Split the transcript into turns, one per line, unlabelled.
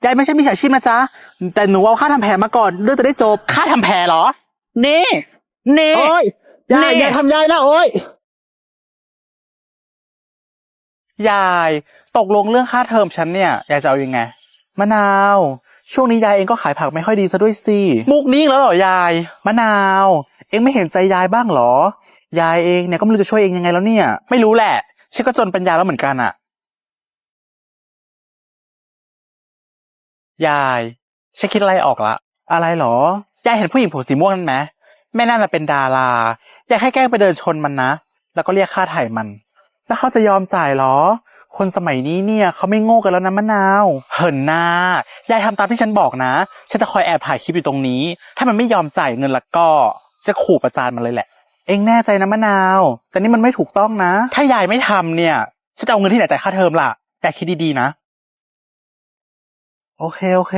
ยายไม่ใช่มิจฉาชีพนะจ๊ะแต่หนูเอาค่าทำแผลมาก่อนเรื่องจะได้จบค่าทำแผลเหรอนี่
โอ้ยยายทำยายนะโอ้ย
ยายตกลงเรื่องค่าเทอมฉันเนี่ยยายจะเอายังไงมะนาวช่วงนี้ยายเองก็ขายผักไม่ค่อยดีซะด้วยสิมุกนี้อีกแล้วเหรอยายมะนาวเองไม่เห็นใจยายบ้างเหรอยายเองเนี่ยก็ไม่รู้จะช่วยเองยังไงแล้วเนี่ยไม่รู้แหละฉันก็จนปัญญาแล้วเหมือนกันอะยายฉันคิดอะไรออกละอะไรหรอยายเห็นผู้หญิงผมสีม่วงนั่นไหมแม่นั่นน่ะเป็นดารายายแค่แกล้งไปเดินชนมันนะแล้วก็เรียกค่าไถ่มันแล้วเขาจะยอมจ่ายหรอคนสมัยนี้เนี่ยเขาไม่โง่กันแล้วนะมะนาวเหินหน้ายายทำตามที่ฉันบอกนะฉันจะคอยแอบถ่ายคลิปอยู่ตรงนี้ถ้ามันไม่ยอมจ่ายเงินละก็จะขู่ประจานมันเลยแหละเอ็งแน่ใจนะมะนาวแต่นี่มันไม่ถูกต้องนะถ้ายายไม่ทำเนี่ยฉันจะเอาเงินที่ไหนจ่ายค่าเทอมล่ะยายคิดดีๆนะโอเค